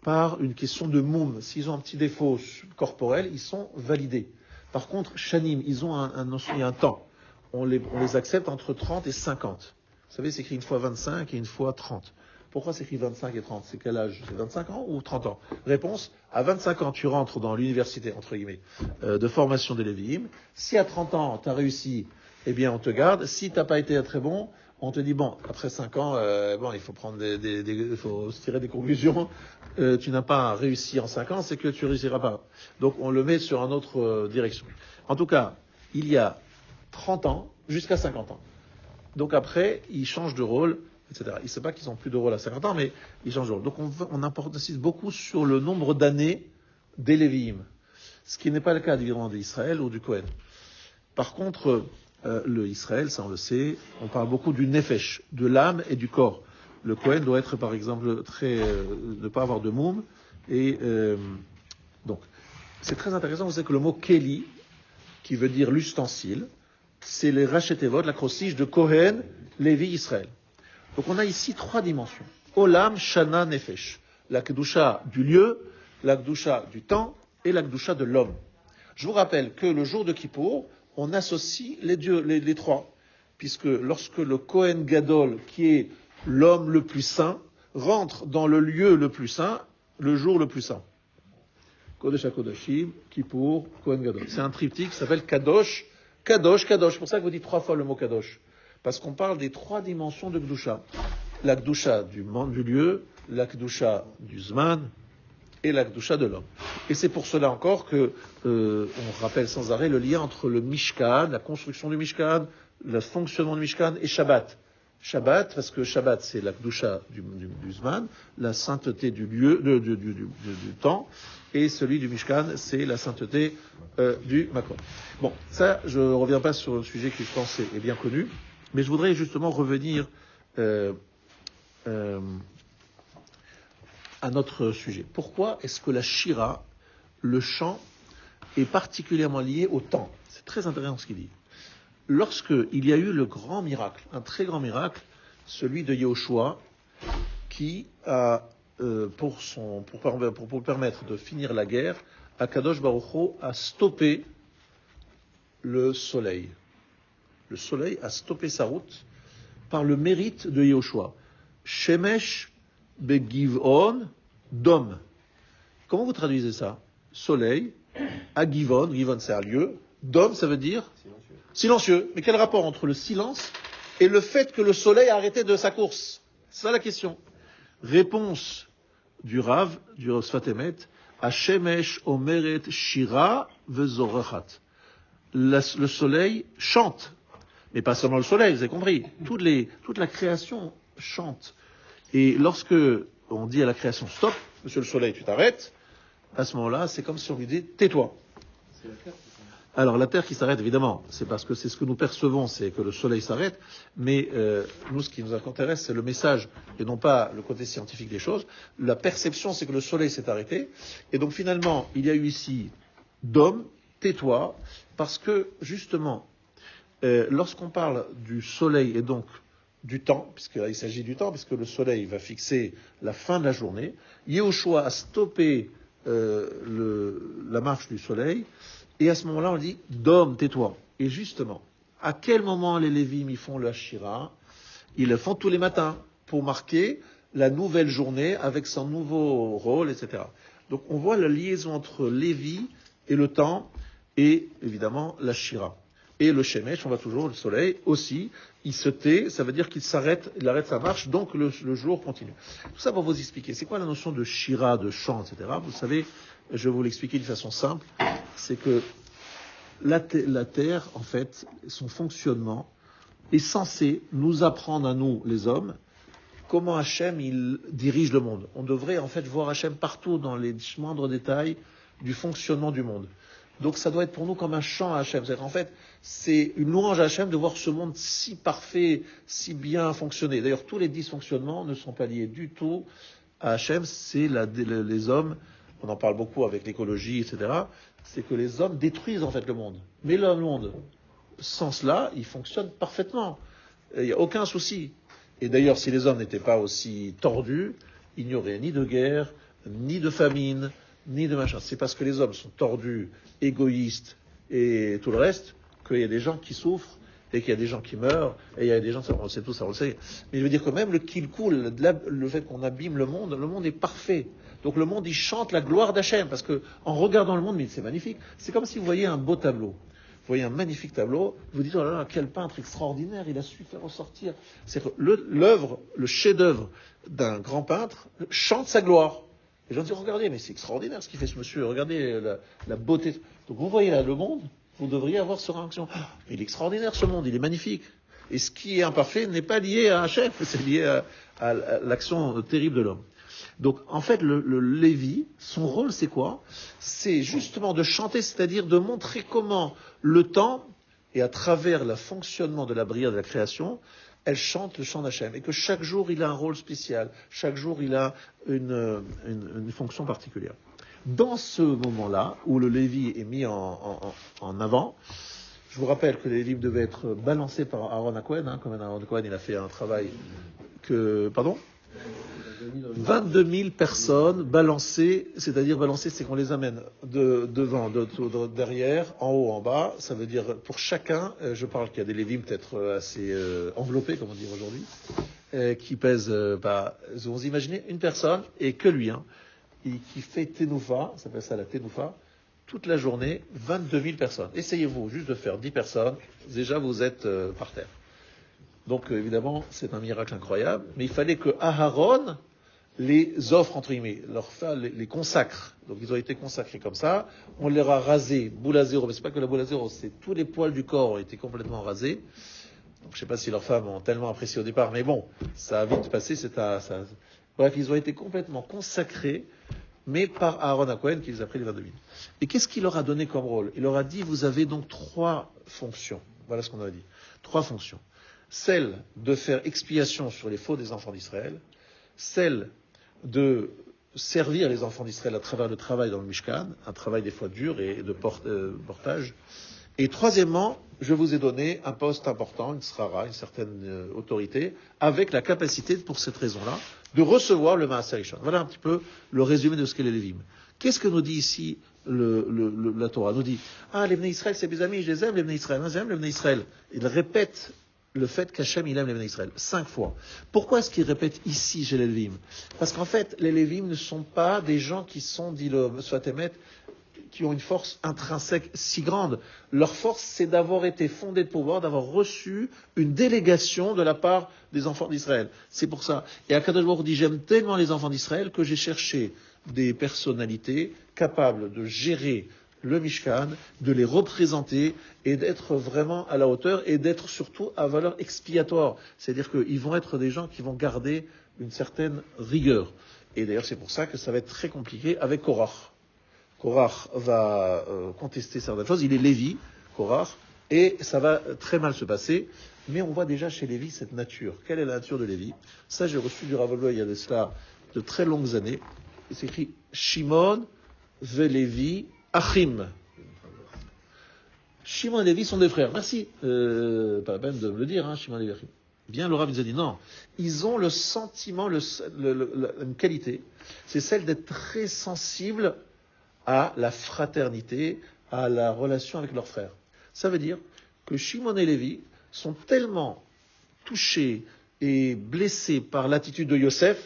par une question de moum. S'ils ont un petit défaut corporel, ils sont validés. Par contre, shanim, ils ont un temps. On les accepte entre 30 et 50. Vous savez, c'est écrit une fois 25 et une fois 30. Pourquoi c'est écrit 25 et 30 ? C'est quel âge ? C'est 25 ans ou 30 ans ? Réponse, à 25 ans, tu rentres dans l'université, entre guillemets, de formation des Lévi'im. Si à 30 ans, tu as réussi, eh bien, on te garde. Si tu n'as pas été très bon, on te dit, bon, après 5 ans, il faut prendre il faut se tirer des conclusions. Tu n'as pas réussi en 5 ans, c'est que tu réussiras pas. Donc, on le met sur une autre direction. En tout cas, il y a 30 ans jusqu'à 50 ans. Donc après, ils changent de rôle, etc. Il ne sait pas qu'ils n'ont plus de rôle à 50 ans, mais ils changent de rôle. Donc on insiste beaucoup sur le nombre d'années des Lévi'im, ce qui n'est pas le cas évidemment d'Israël ou du Kohen. Par contre, le Israël, ça on le sait, on parle beaucoup du Nefesh, de l'âme et du corps. Le Kohen doit être par exemple ne pas avoir de moum, et donc c'est très intéressant, vous savez que le mot Keli, qui veut dire l'ustensile, c'est les rachetevot, l'acrostiche de Kohen, Lévi, Israël. Donc on a ici 3 dimensions. Olam, Shana, Nefesh. La kedusha du lieu, la kedusha du temps et la kedusha de l'homme. Je vous rappelle que le jour de Kippour, on associe les 3. Puisque lorsque le Kohen Gadol, qui est l'homme le plus saint, rentre dans le lieu le plus saint, le jour le plus saint. Kodesh HaKodashim, Kippour, Kohen Gadol. C'est un triptyque qui s'appelle Kadosh, Kadosh, Kadosh. C'est pour ça que vous dites 3 fois le mot Kadosh. Parce qu'on parle des 3 dimensions de Kedusha. La Kedusha du lieu, la Kedusha du Zman et la Kedusha de l'homme. Et c'est pour cela encore que on rappelle sans arrêt le lien entre le Mishkan, la construction du Mishkan, le fonctionnement du Mishkan et Shabbat. Shabbat, parce que Shabbat c'est la Kedusha du Zman, la sainteté du lieu, du temps, et celui du Mishkan, c'est la sainteté du Makom. Bon, ça, je ne reviens pas sur le sujet qui, je pense, est bien connu, mais je voudrais justement revenir à notre sujet. Pourquoi est-ce que la Shira, le chant, est particulièrement lié au temps ? C'est très intéressant ce qu'il dit. Lorsqu'il y a eu le grand miracle, un très grand miracle, celui de Yehoshua, qui a, pour permettre de finir la guerre, Akadosh Baruch Hu a stoppé le soleil. Le soleil a stoppé sa route par le mérite de Yehoshua. Shemesh begivon dom. Comment vous traduisez ça ? Soleil, à Givon, Givon c'est un lieu, dom ça veut dire silencieux. Mais quel rapport entre le silence et le fait que le soleil a arrêté de sa course ? C'est ça la question. Réponse du Rav Sfatemet, Hashemesh omeret shira vezorachat. Le soleil chante. Mais pas seulement le soleil, vous avez compris. Toute la création chante. Et lorsque on dit à la création stop, monsieur le soleil, tu t'arrêtes, à ce moment-là, c'est comme si on lui dit tais-toi. C'est la terre. Alors la Terre qui s'arrête, évidemment, c'est parce que c'est ce que nous percevons, c'est que le Soleil s'arrête, mais nous, ce qui nous intéresse, c'est le message, et non pas le côté scientifique des choses. La perception, c'est que le Soleil s'est arrêté, et donc finalement, il y a eu ici d'homme, tais-toi, parce que justement, lorsqu'on parle du Soleil et donc du temps, puisque là, il s'agit du temps, puisque le Soleil va fixer la fin de la journée, Yehoshua a stoppé la marche du soleil. Et à ce moment-là, on dit Dom, tais-toi. Et justement, à quel moment les Lévim ils font le Hashira? Ils le font tous les matins pour marquer la nouvelle journée avec son nouveau rôle, etc. Donc on voit la liaison entre Lévi et le temps et évidemment la Shira. Et le Shemesh, on voit toujours le soleil aussi, il se tait, ça veut dire qu'il s'arrête, il arrête sa marche, donc le jour continue. Tout ça pour vous expliquer. C'est quoi la notion de Shira, de chant, etc. Vous savez, je vais vous l'expliquer d'une façon simple. C'est que la Terre, en fait, son fonctionnement est censé nous apprendre à nous, les hommes, comment Hachem il dirige le monde. On devrait en fait voir Hachem partout dans les moindres détails du fonctionnement du monde. Donc ça doit être pour nous comme un chant à Hachem. En fait, c'est une louange à Hachem de voir ce monde si parfait, si bien fonctionner. D'ailleurs, tous les dysfonctionnements ne sont pas liés du tout à Hachem, c'est les hommes, on en parle beaucoup avec l'écologie, etc., c'est que les hommes détruisent en fait le monde. Mais le monde, sans cela, il fonctionne parfaitement. Il n'y a aucun souci. Et d'ailleurs, si les hommes n'étaient pas aussi tordus, il n'y aurait ni de guerre, ni de famine, ni de machin. C'est parce que les hommes sont tordus, égoïstes et tout le reste, qu'il y a des gens qui souffrent et qu'il y a des gens qui meurent, et il y a des gens, on le sait tous, on le sait. Mais je veux dire que même le qu'il coule, le fait qu'on abîme le monde est parfait. Donc le monde, il chante la gloire d'Hachem, parce que en regardant le monde, mais c'est magnifique. C'est comme si vous voyez un beau tableau. Vous voyez un magnifique tableau, vous dites, oh là là, quel peintre extraordinaire, il a su faire ressortir. C'est que l'œuvre, le chef-d'œuvre d'un grand peintre chante sa gloire. Les gens disent, regardez, mais c'est extraordinaire ce qu'il fait ce monsieur, regardez la beauté. Donc vous voyez là le monde, vous devriez avoir ce réaction. Oh, il est extraordinaire ce monde, il est magnifique. Et ce qui est imparfait n'est pas lié à un chef, c'est lié à l'action terrible de l'homme. Donc, en fait, le Lévi, son rôle, c'est quoi? C'est justement de chanter, c'est-à-dire de montrer comment le temps, et à travers le fonctionnement de la brillade de la création, elle chante le chant d'Hachem. Et que chaque jour, il a un rôle spécial. Chaque jour, il a une fonction particulière. Dans ce moment-là, où le Lévi est mis en avant, je vous rappelle que les livres devaient être balancés par Aaron Cohen, comme Aaron Cohen, il a fait un travail Pardon 22 000 personnes balancées, c'est-à-dire balancées, c'est qu'on les amène devant, derrière, en haut, en bas. Ça veut dire pour chacun, je parle qu'il y a des lévim peut-être assez enveloppés, comme on dit aujourd'hui, qui pèsent, vous imaginez une personne et que lui, qui fait Tenoufa, ça s'appelle ça la Tenoufa, toute la journée, 22 000 personnes. Essayez-vous juste de faire 10 personnes, déjà vous êtes par terre. Donc évidemment, c'est un miracle incroyable, mais il fallait que Aharon les offre, entre guillemets, les consacre. Donc ils ont été consacrés comme ça, on les a rasés, boule à zéro, mais c'est pas que la boule à zéro, c'est tous les poils du corps ont été complètement rasés. Donc je ne sais pas si leurs femmes ont tellement apprécié au départ, mais bon, ça a vite passé, bref, ils ont été complètement consacrés, mais par Aaron Cohen qui les a pris les 22 000. Et qu'est-ce qu'il leur a donné comme rôle? Il leur a dit, vous avez donc 3 fonctions. Voilà ce qu'on a dit. 3 fonctions. Celle de faire expiation sur les fautes des enfants d'Israël, celle de servir les enfants d'Israël à travers le travail dans le Mishkan, un travail des fois dur et de portage. Et troisièmement, je vous ai donné un poste important, une srara, une certaine autorité, avec la capacité, pour cette raison-là, de recevoir le Maaser Rishon. Voilà un petit peu le résumé de ce qu'est les Lévim. Qu'est-ce que nous dit ici la Torah? Nous dit, les Bnei Israël, c'est mes amis, je les aime, les Bnei Israël, j'aime les Bnei Israël. Il répète le fait qu'Hachem, il aime les Bnei Israël 5 fois. Pourquoi est-ce qu'il répète ici chez les Lévim? Parce qu'en fait, les Lévim ne sont pas des gens qui sont, dit le Sfatemet, qui ont une force intrinsèque si grande. Leur force, c'est d'avoir été fondés de pouvoir, d'avoir reçu une délégation de la part des enfants d'Israël. C'est pour ça. Et Akadosh Baruch Hu dit, j'aime tellement les enfants d'Israël que j'ai cherché des personnalités capables de gérer le Mishkan, de les représenter et d'être vraiment à la hauteur et d'être surtout à valeur expiatoire. C'est-à-dire qu'ils vont être des gens qui vont garder une certaine rigueur. Et d'ailleurs, c'est pour ça que ça va être très compliqué avec Korach. Korach va contester certaines choses. Il est Lévi, Korach, et ça va très mal se passer. Mais on voit déjà chez Lévi cette nature. Quelle est la nature de Lévi? Ça, j'ai reçu du Rav Loy il y a de cela de très longues années. Il s'écrit Shimon ve Lévi Achim. Shimon et Lévi sont des frères. Merci. Pas la peine de me le dire, Shimon et Lévi Achim. Bien, le Rav nous a dit non. Ils ont le sentiment, une qualité, c'est celle d'être très sensibles à la fraternité, à la relation avec leurs frères. Ça veut dire que Shimon et Lévi sont tellement touchés et blessés par l'attitude de Yosef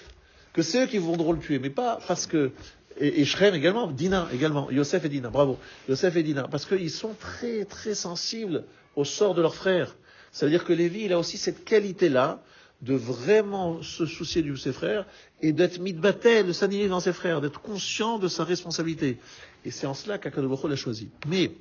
que c'est eux qui voudront le tuer, mais pas parce que... Et Shrem également, Dina également, Yosef et Dina, bravo, Yosef et Dina, parce qu'ils sont très très sensibles au sort de leurs frères. Ça veut dire que Lévi, il a aussi cette qualité-là de vraiment se soucier de ses frères et d'être mitbatel, de s'aligner dans ses frères, d'être conscient de sa responsabilité. Et c'est en cela qu'Akadosh Baruch Hu l'a choisi. Mais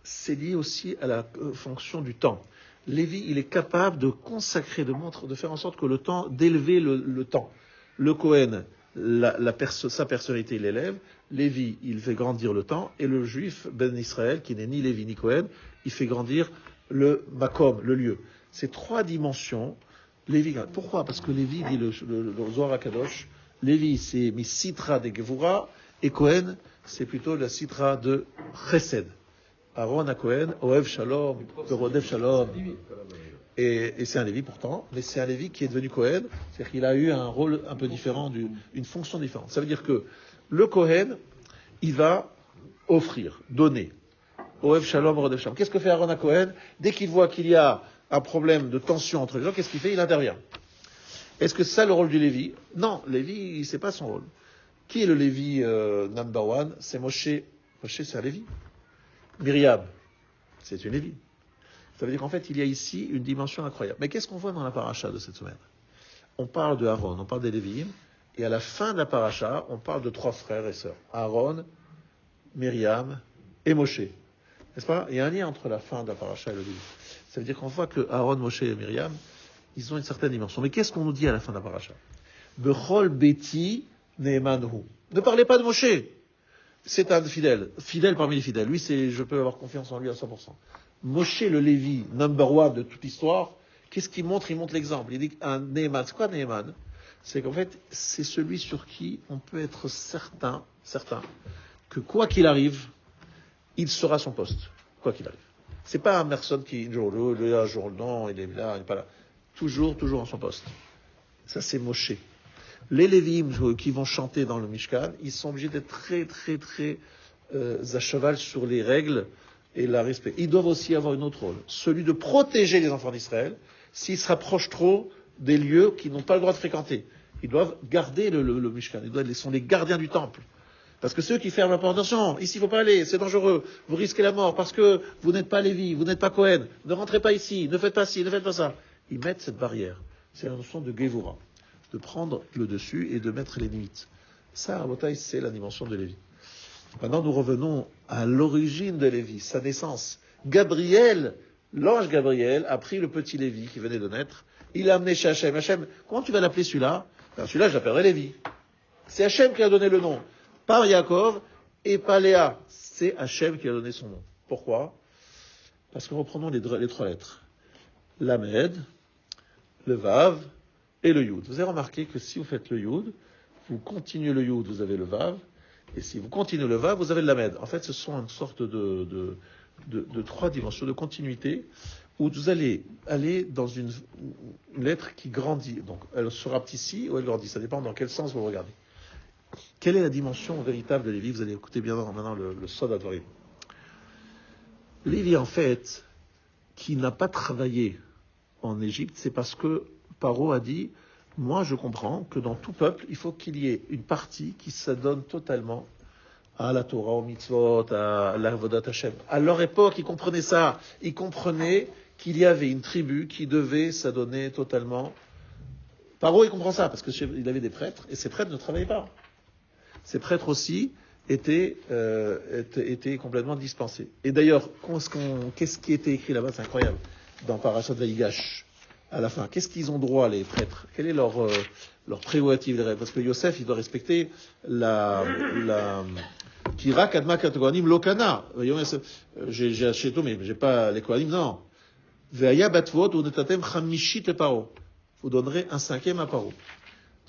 c'est lié aussi à la fonction du temps. Lévi, il est capable de consacrer, de faire en sorte que le temps, d'élever le temps. Le Kohen, sa personnalité, il l'élève. Lévi, il fait grandir le temps. Et le juif, Ben Israël, qui n'est ni Lévi ni Kohen, il fait grandir le makom, le lieu. Ces trois dimensions, Lévi, pourquoi? Parce que Lévi, dit le Zohar HaKadosh, Lévi, c'est mi sitra de Gevura, et Kohen, c'est plutôt la sitra de Chesed. Aaron à Kohen, Oev Shalom, Rodef Shalom. Et c'est un Lévi pourtant, mais c'est un Lévi qui est devenu Kohen, c'est-à-dire qu'il a eu un rôle un peu différent, une fonction différente. Ça veut dire que le Kohen, il va offrir, donner. Oev Shalom, Rodef Shalom. Qu'est-ce que fait Aaron à Kohen? Dès qu'il voit qu'il y a un problème de tension entre les gens, qu'est-ce qu'il fait? Il intervient. Est-ce que c'est ça le rôle du Lévi? Non, Lévi, c'est pas son rôle. Qui est le Lévi number one? C'est Moshe. Moshe, c'est un Lévi. Myriam, c'est une Lévi. Ça veut dire qu'en fait, il y a ici une dimension incroyable. Mais qu'est-ce qu'on voit dans la paracha de cette semaine? On parle de Aaron, on parle des Lévi'im, et à la fin de la paracha, on parle de trois frères et sœurs. Aaron, Myriam et Moshe. N'est-ce pas? Il y a un lien entre la fin de la paracha et le début. Ça veut dire qu'on voit que Aaron, Moshe et Myriam, ils ont une certaine dimension. Mais qu'est-ce qu'on nous dit à la fin de la paracha? Bechol beti neemanhu. Ne parlez pas de Moshe. C'est un fidèle parmi les fidèles. Lui, je peux avoir confiance en lui à 100%. Moshe, le Lévi, number one de toute l'histoire, qu'est-ce qu'il montre? Il montre l'exemple. Il dit un Neeman. C'est quoi Neeman? C'est qu'en fait, c'est celui sur qui on peut être certain que quoi qu'il arrive, il sera à son poste. Quoi qu'il arrive. C'est pas un personne qui, un jour non, il est là, il n'est pas là. Toujours à son poste. Ça, c'est Moshe. Les Lévi'im qui vont chanter dans le Mishkan, ils sont obligés d'être très à cheval sur les règles et la respect. Ils doivent aussi avoir un autre rôle, celui de protéger les enfants d'Israël s'ils se rapprochent trop des lieux qu'ils n'ont pas le droit de fréquenter. Ils doivent garder le Mishkan, ils sont les gardiens du temple. Parce que ceux qui ferment la porte, attention, ici il ne faut pas aller, c'est dangereux, vous risquez la mort parce que vous n'êtes pas Lévi, vous n'êtes pas Kohen, ne rentrez pas ici, ne faites pas ci, ne faites pas ça. Ils mettent cette barrière. C'est la notion de Gevura, de prendre le dessus et de mettre les limites. Ça, Rabotai, c'est la dimension de Lévi. Maintenant, nous revenons à l'origine de Lévi, sa naissance. Gabriel, l'ange Gabriel, a pris le petit Lévi qui venait de naître, il l'a amené chez Hachem. Hachem, comment tu vas l'appeler celui-là? Ben, celui-là, je l'appellerai Lévi. C'est Hachem qui a donné le nom. Pas Yaakov et pas Léa. C'est Hachem qui a donné son nom. Pourquoi? Parce que reprenons les trois lettres. Lamed, le Vav et le Yud. Vous avez remarqué que si vous faites le Yud, vous continuez le Yud, vous avez le Vav, et si vous continuez le Vav, vous avez le Lamed. En fait, ce sont une sorte de trois dimensions de continuité où vous allez aller dans une lettre qui grandit. Donc, elle se rapetissait ou elle grandit. Ça dépend dans quel sens vous regardez. Quelle est la dimension véritable de Lévi? Vous allez écouter bien maintenant le Sod Advarim. Lévi, en fait, qui n'a pas travaillé en Égypte, c'est parce que Paro a dit, moi je comprends que dans tout peuple, il faut qu'il y ait une partie qui s'adonne totalement à la Torah, au mitzvot, à l'Avodat Hashem. À leur époque, ils comprenaient ça. Ils comprenaient qu'il y avait une tribu qui devait s'adonner totalement. Paro, il comprend ça, parce qu'il avait des prêtres, et ces prêtres ne travaillaient pas. Ces prêtres aussi étaient complètement dispensés. Et d'ailleurs, qu'est-ce qui était écrit là-bas? C'est incroyable. Dans Parashat Vayigash, à la fin, qu'est-ce qu'ils ont droit, les prêtres? Quelle est leur prérogative? Parce que Yosef, il doit respecter la Kira Kadma Katoganim Lokana. J'ai acheté tout, mais j'ai pas les Kohanim, non. Ve'aya batvot ou netatem chamishit le Paro. Vous donnerez un cinquième à Paro.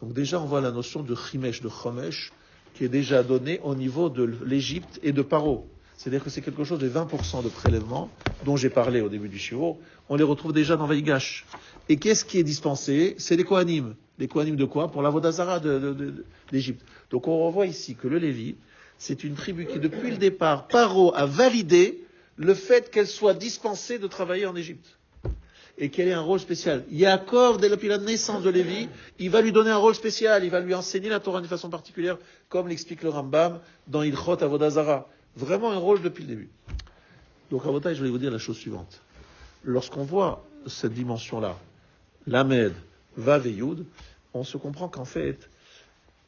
Donc déjà, on voit la notion de Chimesh, de Chomesh, qui est déjà donnée au niveau de l'Égypte et de Paro. C'est-à-dire que c'est quelque chose de 20% de prélèvements dont j'ai parlé au début du shiur. On les retrouve déjà dans Vayigash. Et qu'est-ce qui est dispensé? C'est les Kohanim. Les Kohanim de quoi? Pour la Vodazara d'Égypte. Donc on revoit ici que le Lévi, C'est une tribu qui, depuis le départ, Paro a validé le fait qu'elle soit dispensée de travailler en Égypte. Et qu'elle ait un rôle spécial. Yaakov, depuis la naissance de Lévi, il va lui donner un rôle spécial, il va lui enseigner la Torah d'une façon particulière, comme l'explique le Rambam dans Ilchot Avodah Zarah. Vraiment un rôle depuis le début. Donc, Rabotai, je voulais vous dire la chose suivante. Lorsqu'on voit cette dimension-là, Lamed, Vav et Yud, on se comprend qu'en fait,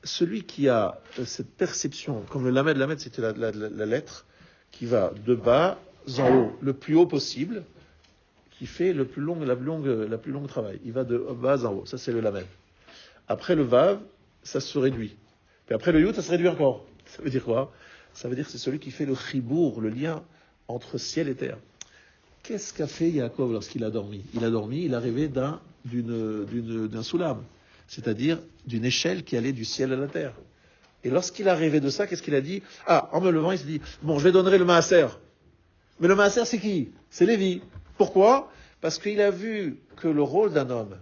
celui qui a cette perception, comme le Lamed c'était la lettre, qui va de bas en haut, le plus haut possible, qui fait la plus longue travail. Il va de bas en haut. Ça, c'est le Lamed. Après le Vav, ça se réduit. Puis après le Yud, ça se réduit encore. Ça veut dire quoi? Ça veut dire que c'est celui qui fait le chibour, le lien entre ciel et terre. Qu'est-ce qu'a fait Yaakov lorsqu'il a dormi? Il a dormi, il a rêvé d'un soulam, c'est-à-dire d'une échelle qui allait du ciel à la terre. Et lorsqu'il a rêvé de ça, qu'est-ce qu'il a dit? En me levant, il s'est dit, bon, je vais donner le maaser. Mais le maaser, c'est qui? C'est Lévi. Pourquoi? Parce qu'il a vu que le rôle d'un homme,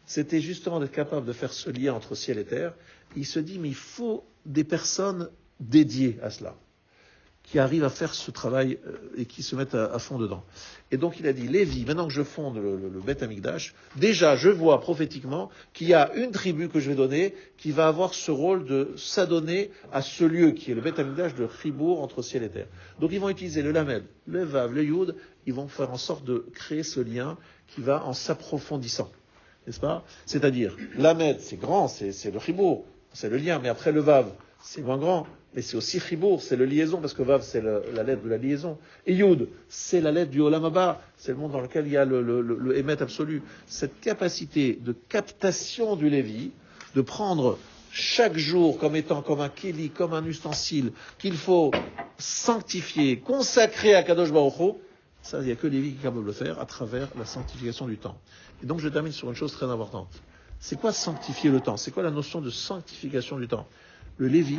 c'était justement d'être capable de faire ce lien entre ciel et terre. Il se dit, mais il faut des personnes dédiées à cela, qui arrivent à faire ce travail et qui se mettent à fond dedans. Et donc il a dit, Lévi, maintenant que je fonde le Beth Amikdash, déjà je vois prophétiquement qu'il y a une tribu que je vais donner qui va avoir ce rôle de s'adonner à ce lieu qui est le Beth Amikdash de Chibour entre ciel et terre. Donc ils vont utiliser le Lamed, le Vav, le Yud, ils vont faire en sorte de créer ce lien qui va en s'approfondissant. N'est-ce pas? C'est-à-dire, Lamed, c'est grand, c'est le Chibour, c'est le lien, mais après le Vav, c'est moins grand, mais c'est aussi Chibour, c'est le liaison, parce que Vav, c'est la lettre de la liaison. Et Yud, c'est la lettre du Olam Haba, c'est le monde dans lequel il y a le Hémet absolu. Cette capacité de captation du Lévi, de prendre chaque jour comme étant comme un kéli, comme un ustensile, qu'il faut sanctifier, consacrer à Kadosh Baruch Hu, ça, il n'y a que Lévi qui est capable de le faire à travers la sanctification du temps. Et donc, je termine sur une chose très importante. C'est quoi sanctifier le temps? C'est quoi la notion de sanctification du temps? Le Lévi,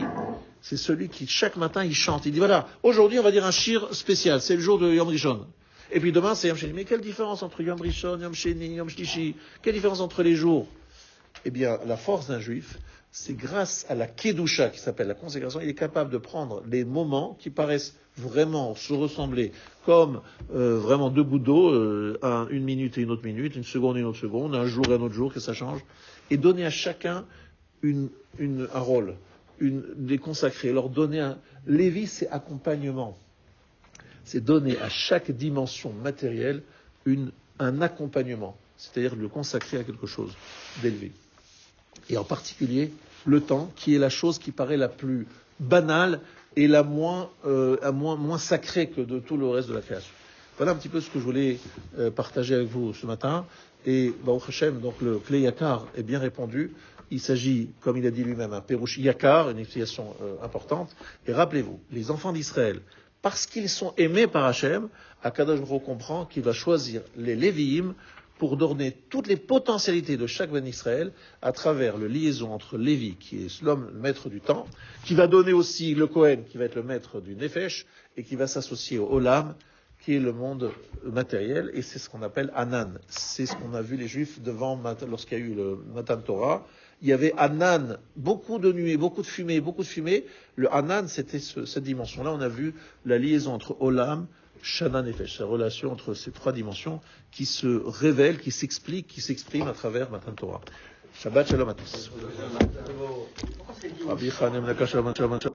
c'est celui qui, chaque matin, il chante. Il dit, voilà, aujourd'hui, on va dire un shir spécial. C'est le jour de Yom Rishon. Et puis demain, c'est Yom Sheni. Mais quelle différence entre Yom Rishon, Yom Sheni, Yom Shlishi? Quelle différence entre les jours? Eh bien, la force d'un juif, c'est grâce à la Kedusha, qui s'appelle la consécration, il est capable de prendre les moments qui paraissent vraiment se ressembler, comme vraiment deux gouttes d'eau, une minute et une autre minute, une seconde et une autre seconde, un jour et un autre jour, que ça change, et donner à chacun un rôle, les consacrer, leur donner un... Lévi, c'est accompagnement. C'est donner à chaque dimension matérielle un accompagnement, c'est-à-dire le consacrer à quelque chose d'élevé. Et en particulier, le temps, qui est la chose qui paraît la plus banale et la moins sacrée que de tout le reste de la création. Voilà un petit peu ce que je voulais partager avec vous ce matin. Et Baruch Hashem, donc le Clé Yakar est bien répondu. Il s'agit, comme il a dit lui-même, un Pérouche Yakar, une explication importante. Et rappelez-vous, les enfants d'Israël, parce qu'ils sont aimés par Hashem, Akadosh Baruch Hu comprend qu'il va choisir les Lévi'im pour donner toutes les potentialités de chaque Ben Israël à travers le liaison entre Lévi, qui est l'homme, le maître du temps, qui va donner aussi le Kohen, qui va être le maître du Nefesh, et qui va s'associer au Olam, qui est le monde matériel, et c'est ce qu'on appelle Anan. C'est ce qu'on a vu les Juifs devant, lorsqu'il y a eu le Matan Torah. Il y avait Anan, beaucoup de nuées, beaucoup de fumée. Le Anan, c'était cette dimension-là. On a vu la liaison entre Olam, Shana Nefesh, la relation entre ces trois dimensions qui se révèlent, qui s'expliquent, qui s'expriment à travers Matan Torah. Shabbat Shalom à tous.